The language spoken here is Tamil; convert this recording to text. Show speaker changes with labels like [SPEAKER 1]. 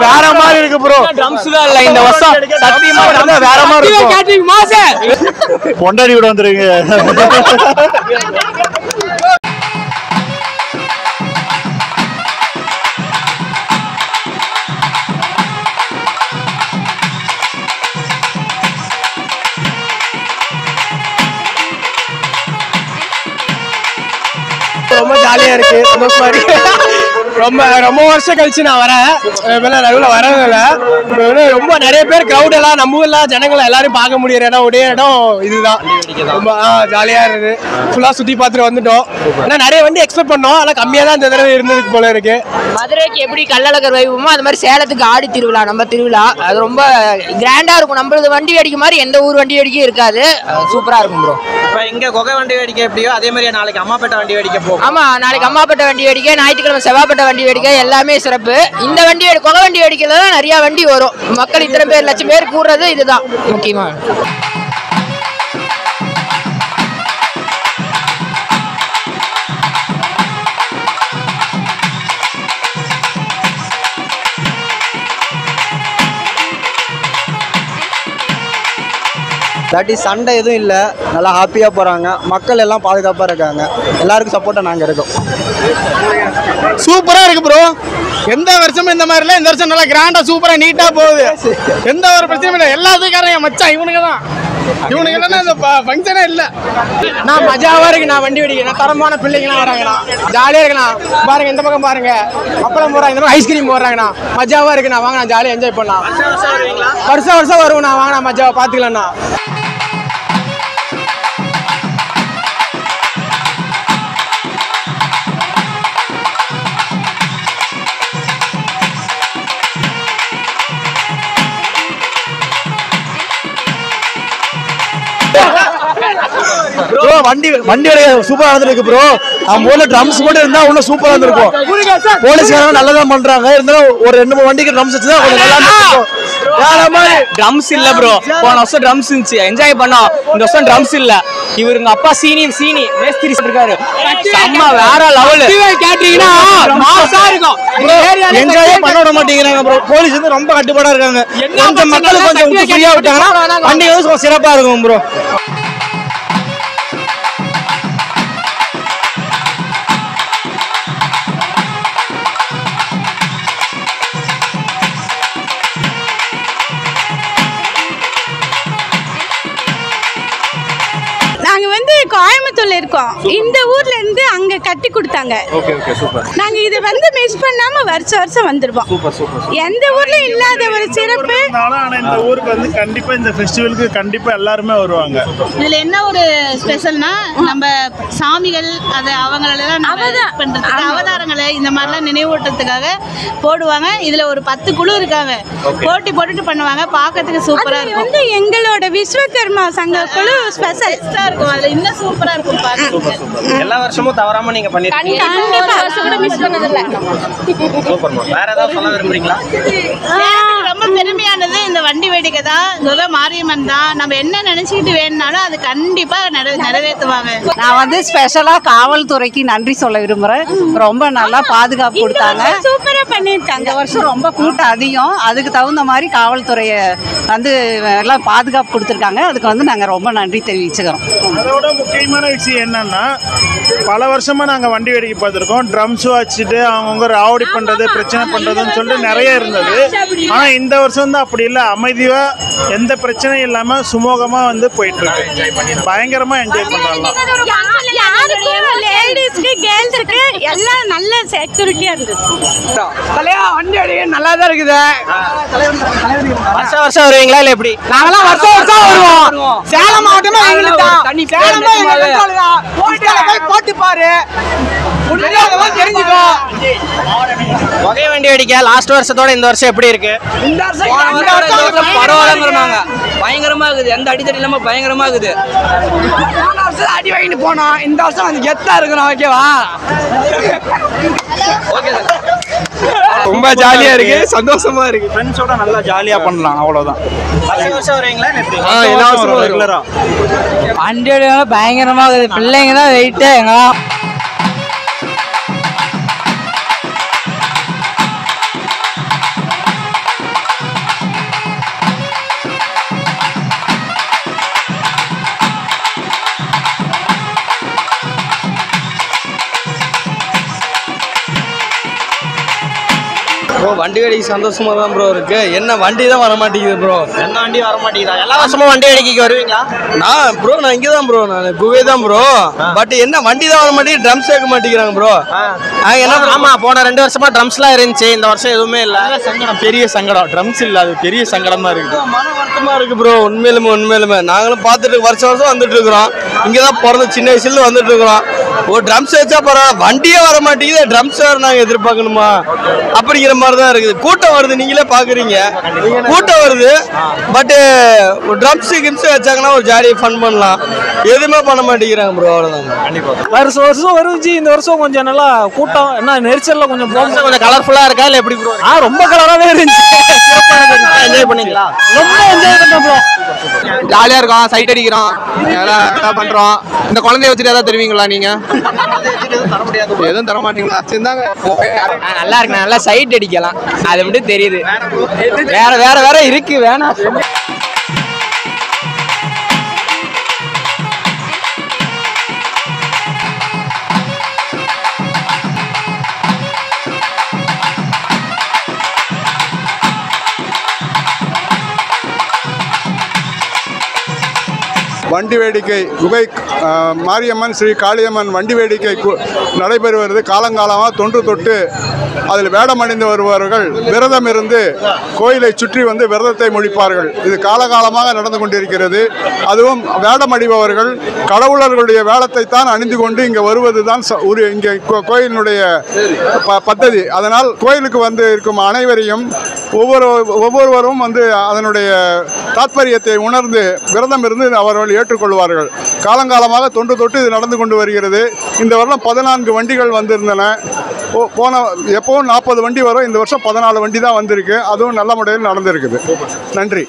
[SPEAKER 1] வேற மாதிரி இருக்கு ப்ரோ.
[SPEAKER 2] ட்ரம்ஸ் தான் இல்ல இந்த வருஷம் சத்தியமா
[SPEAKER 1] வேற மாதிரி இருக்கு.
[SPEAKER 2] கேட்டரிங் மாசே
[SPEAKER 1] பொண்டாடி கூட வந்துருங்க.
[SPEAKER 3] ரொம்ப ஜாலியா இருக்கு, சந்தோஷமா இருக்கு. ரொம்ப ரொம்ப வருஷம் கழிச்சு நான் வரேன். நடுவில் வரதில்ல. ரொம்ப நிறைய பேர் கிரௌட் எல்லாம் நம்ம ஊர்ல ஜனங்களை எல்லாரும் பார்க்க முடியற இடம் ஒரே இடம் இதுதான். ரொம்ப ஜாலியா இருக்குது. ஃபுல்லா சுத்தி பார்த்துட்டு வந்துட்டோம். ஆனா நிறைய வண்டி எக்ஸ்பெக்ட் பண்ணோம், ஆனா கம்மியா தான் இந்த தடவை இருந்ததுக்கு போல இருக்கு.
[SPEAKER 4] மதுரைக்கு எப்படி கள்ளழகர் வைபவமோ அது மாதிரி சேலத்துக்கு ஆடி திருவிழா, நம்ம திருவிழா அது ரொம்ப கிராண்டா இருக்கும். நம்மளது வண்டி வேடிக்கை மாதிரி எந்த ஊர் வண்டி வேடிக்கையும் இருக்காது. சூப்பரா இருக்கும் ப்ரோ.
[SPEAKER 5] இப்போ இங்க கொகை வண்டி வேடிக்கை எப்படியோ அதே மாதிரி நாளைக்கு அம்மாப்பேட்டை வண்டி வேடிக்கை போகும்.
[SPEAKER 4] ஆமா, நாளைக்கு அம்மாப்பேட்டை வண்டி வேடிக்கை, ஞாயிற்றுக்கிழமை செவ்வாப்பேட்டை வண்டி வேடிக்கை எல்லாமே சிறப்பு. இந்த வண்டி கொகை வண்டி வேடிக்கையில தான் நிறைய வண்டி வரும். மக்கள் இத்தனை பேர் லட்சம் பேர் கூடுறது இதுதான் முக்கியமா.
[SPEAKER 6] தட் இஸ் சண்டை எதுவும் இல்லை, நல்லா ஹாப்பியாக போகிறாங்க. மக்கள் எல்லாம் பாதுகாப்பாக இருக்காங்க. எல்லாருக்கும் சப்போர்ட்டாக நாங்கள் இருக்கோம்.
[SPEAKER 3] சூப்பரா இருக்கு ப்ரோ. எந்த வருஷமும் இந்த மாதிரி இல்லை, இந்த வருஷம் நல்லா கிராண்டா சூப்பரா நீட்டா போகுது. எந்த ஒரு பிரச்சனையும் இல்லை. எல்லாத்துக்காரங்க மச்சான் இவனுங்க தான். இவனுக்கு இல்லைன்னா இந்த ஃபங்க்ஷனே இல்லை. நான் மஜாவா இருக்கு. நான் வண்டி வெடிக்கிறேன். தரமான பிள்ளைங்களாம் வராங்கண்ணா, ஜாலியா இருக்குண்ணா. பாருங்க இந்த பக்கம் பாருங்க, அப்பளம் போடுறாங்க, இந்த பக்கம் ஐஸ்கிரீம் போடுறாங்கண்ணா. மஜாவா இருக்குண்ணா. வாங்க நான் ஜாலியாக என்ஜாய் பண்ணலாம். வருஷம் வருஷம் வருவோண்ணா. வாங்கண்ணா மஜாவா பார்த்துக்கலாம்ண்ணா.
[SPEAKER 1] ப்ரோ வண்டி சூப்பரா நடந்துருக்கு ப்ரோ. அவங்க ஊர்ல ட்ரம்ஸ் மட்டும் இருந்தா இன்னும் சூப்பரா இருந்திருக்கும். போலீஸ்காரங்க நல்லதா பண்றாங்க. இருந்தாலும் ஒரு 2-3 வண்டிக்கு ட்ரம்ஸ் வச்சுதான் கொஞ்சம் நல்லா இருந்திருக்கும்.
[SPEAKER 2] ட்ரம்ஸ் இல்ல ப்ரோ. போன வருஷம் ட்ரம்ஸ் இருந்துச்சு, என்ஜாய் பண்ணோம். இந்த வருஷம் ட்ரம்ஸ் இல்ல. இவருங்க அப்பா சீனி மேஸ்திரி இருக்காரு. செம்ம வேற லெவல். கேட்டீங்கன்னா மாசா இருக்கும்.
[SPEAKER 1] என்ஜாயே பண்ண விட மாட்டேங்கிறாங்க ப்ரோ. போலீஸ் வந்து ரொம்ப கட்டுப்பாடா இருக்காங்க. கொஞ்சம் மக்கள் கொஞ்சம் ஃப்ரீயா விட்டாங்கன்னா வண்டி வந்து சிறப்பா இருக்கும் ப்ரோ.
[SPEAKER 7] கோயம்புத்தூர்ல இருக்கோம். இந்த ஊர்ல இருந்து அங்க கட்டி கொடுத்தாங்க. நாங்க இதை வந்து மிஸ் பண்ணாம வருஷம் வருஷம் வந்துருவோம். எந்த ஊர்ல இல்லாத ஒரு சிறப்பு.
[SPEAKER 8] இந்த ஊருக்கு வந்து கண்டிப்பா இந்த ஃபெஸ்டிவலுக்கு கண்டிப்பா எல்லாருமே வருவாங்க.
[SPEAKER 7] இதுல என்ன ஒரு ஸ்பெஷல்னா நம்ம சாமிகள் அது அவங்களெல்லாம் பண்றதுக்கு அவதாரங்களை இந்த மாதிரிலாம் நினைவூட்டுறதுக்காக போடுவாங்க. இதுல ஒரு 10 குழு இருக்காங்க. போட்டி போட்டுட்டு பண்ணுவாங்க. பார்க்கறதுக்கு சூப்பரா இருக்கும். வந்து எங்களோட விஸ்வகர்மா சங்க குழு ஸ்பெஷலிஸ்டா இருக்கும். அதுல இன்னும் சூப்பரா இருக்கும் பாருங்க.
[SPEAKER 5] எல்லா வருஷமும் தவறாம நீங்க பண்ணிருக்கீங்க.
[SPEAKER 7] கண்டிப்பா வருஷம் கூட மிஸ் பண்ணது இல்ல.
[SPEAKER 5] சூப்பர்மா. வேற ஏதாவது சொல்ல விரும்புறீங்களா?
[SPEAKER 7] ரொம்ப பெருமையானது இந்த வண்டி வேடிக்கை தான். கொகை மாரியம்மன் தான். நம்ம என்ன நினைச்சிட்டு வேணும்னாலும் அது கண்டிப்பா நிறைவேற்றுவாங்க.
[SPEAKER 9] நான் வந்து ஸ்பெஷலா காவல்துறைக்கு நன்றி சொல்ல விரும்புறேன். ரொம்ப நல்லா பாதுகாப்பு கொடுத்தாங்க.
[SPEAKER 7] சூப்பரா பண்ணிருக்காங்க.
[SPEAKER 9] இந்த வருஷம் ரொம்ப கூட்டம் அதிகம். அதுக்கு தகுந்த மாதிரி காவல்துறையை வந்து எல்லாம் பாதுகாப்பு கொடுத்துருக்காங்க. அதுக்கு வந்து நாங்கள் ரொம்ப நன்றி தெரிவிச்சுக்கிறோம்.
[SPEAKER 8] அதோட முக்கியமான விஷயம் என்னன்னா, பல வருஷமா நாங்கள் வண்டி வேடிக்கை பார்த்துருக்கோம். ட்ரம்ஸ் வச்சுட்டு அவங்கவுங்க ராவடி பண்ணுறது, பிரச்சனை பண்ணுறதுன்னு சொல்லிட்டு நிறைய இருந்தது. ஆனால் இந்த வருஷம் தான் அப்படி இல்லை. அமைதியாக எந்த பிரச்சனையும் இல்லாமல் சுமூகமாக வந்து போயிட்டு இருக்கு. பயங்கரமாக என்ஜாய் பண்ணலாம்.
[SPEAKER 7] லேடிஸ்க்கு கேர்ள்ஸ்க்கு எல்லாம் நல்ல செக்யூரிட்டியா இருந்தது.
[SPEAKER 3] வண்டி அடி நல்லா தான் இருக்குது.
[SPEAKER 5] வருஷம் வருஷம் வருவீங்களா இல்ல எப்படி?
[SPEAKER 3] நாங்களாம் வருஷம் வருஷம் வருவோம். சேலம் மாவட்டமா எங்களுக்கு தான். போட்டு பாரு, தெரிஞ்சுக்கோ.
[SPEAKER 5] கொகை வண்டி வேடிக்கை லாஸ்ட் வருஷத்தோட இந்த வருஷம் எப்படி இருக்கு?
[SPEAKER 2] இந்த வருஷம் பரவாயில்லங்கிறாங்க. பயங்கரமா இருக்குது. எந்த அடித்தடி இல்லாம பயங்கரமா இருக்குது.
[SPEAKER 3] போன வருஷம் அடி வாங்கிட்டு போனோம். இந்த வருஷம் வந்து கெத்தா இருக்கணும். ஓகேவா? ரொம்ப ஜாலியா இருக்கு, சந்தோஷமா இருக்கு.
[SPEAKER 1] ஃப்ரெண்ட்ஸோட நல்லா ஜாலியா பண்ணலாம். அவ்வளவுதான்.
[SPEAKER 5] வருஷம் வருஷம் வருவீங்களா எப்படி?
[SPEAKER 1] எல்லா வருஷமும் ரெகுலரா
[SPEAKER 9] வண்டி பயங்கரமா இருக்குது. பிள்ளைங்க தான் வெயிட்டு எங்கெல்லாம்.
[SPEAKER 1] ப்ரோ வண்டி வேடிக்கை சந்தோஷமா தான் ப்ரோ இருக்கு. என்ன வண்டி தான் வர மாட்டேங்குது ப்ரோ.
[SPEAKER 5] என்ன வண்டி வர மாட்டேங்குதா? எல்லா வருஷமும் வண்டி வேடிக்கைக்கு வருவீங்களா?
[SPEAKER 1] நான் இங்கே தான் ப்ரோ, நான் குவே தான் ப்ரோ. பட் என்ன வண்டி தான் வர மாட்டேங்குது, ட்ரம்ஸ் சேர்க்க மாட்டேங்கிறாங்க ப்ரோ.
[SPEAKER 5] என்ன ஆமா, போன 2 வருஷமா ட்ரம்ஸ்லாம் இருந்துச்சு, இந்த வருஷம் எதுவுமே இல்லை.
[SPEAKER 1] சங்கடம், பெரிய சங்கடம். ட்ரம்ஸ் இல்லை, அது பெரிய சங்கடமா இருக்குது. மன வருத்தமா இருக்கு ப்ரோ. உண்மையிலுமே நாங்களும் பார்த்துட்டு வருஷம் வந்துட்டு இருக்கிறோம். இங்கே தான் பிறந்த சின்ன வயசுல வந்துட்டு இருக்கிறோம். ஒரு ட்ரம்ஸ் வச்சா பரவாயில்ல, வண்டியே வர மாட்டேங்குது, ட்ரம்ஸ் வேறு நாங்கள் எதிர்பார்க்கணுமா அப்படிங்கிற மாதிரி தான் இருக்குது. கூட்டம் வருது, நீங்களே பார்க்குறீங்க, கூட்டம் வருது. பட்டு ட்ரம்ஸு கிம்ஸு வச்சாங்கன்னா ஒரு ஜாலியாக ஃபன் பண்ணலாம். எதுவுமே பண்ண மாட்டேங்கிறாங்க ப்ரோ. அவ்வளோதாங்க. கண்டிப்பாக
[SPEAKER 10] வருஷம் வருச்சு. இந்த வருஷம் கொஞ்சம் நல்லா கூட்டம், என்ன நெரிசலில் கொஞ்சம்
[SPEAKER 5] கொஞ்சம் கலர்ஃபுல்லாக இருக்கா இல்லை எப்படி ப்ரோ?
[SPEAKER 10] ரொம்ப கலராகவே இருந்துச்சு.
[SPEAKER 5] என்ஜாய் பண்ணீங்களா?
[SPEAKER 10] ரொம்ப என்ஜாய் பண்ணோம் ப்ரோ.
[SPEAKER 3] ஜாலியாக இருக்கோம், சைட் அடிக்கிறோம், எல்லாம் பண்ணுறோம். இந்த குழந்தைய வச்சுட்டு ஏதாவது தருவீங்களா நீங்க? எதுவும் தர மாட்டீங்களா? சரிந்தாங்க.
[SPEAKER 2] நல்லா இருக்கு, நல்லா சைட் அடிக்கலாம், அது மட்டும் தெரியுது. வேற இருக்கு, வேணாம்.
[SPEAKER 11] வண்டி வேடிக்கை குகை மாரியம்மன் ஸ்ரீ காளியம்மன் வண்டி வேடிக்கை நடைபெறுவது காலங்காலமாக தொன்று தொட்டு அதில் வேடம் அணிந்து வருபவர்கள் விரதம் இருந்து கோயிலை சுற்றி வந்து விரதத்தை முடிப்பார்கள். இது காலகாலமாக நடந்து கொண்டிருக்கிறது. அதுவும் வேடம் அணிபவர்கள் கடவுளர்களுடைய வேடத்தை தான் அணிந்து கொண்டு இங்கே வருவது தான் இங்கே கோயிலினுடைய பദ്ധதி. அதனால் கோயிலுக்கு வந்து இருக்கும் அனைவரையும் ஒவ்வொருவரும் வந்து அதனுடைய தாத்பரியத்தை உணர்ந்து விரதம் இருந்து அவர்கள் ஏற்றுக்கொள்வார்கள். காலங்காலமாக தொன்று தொட்டு இது நடந்து கொண்டு வருகிறது. இந்த வருடம் 14 வண்டிகள் வந்திருந்தன. எப்பவும் 40 வண்டி வரும். இந்த வருஷம் 14 வண்டி தான் வந்திருக்கு. அதுவும் நல்ல முறையில் நடந்திருக்குது. நன்றி.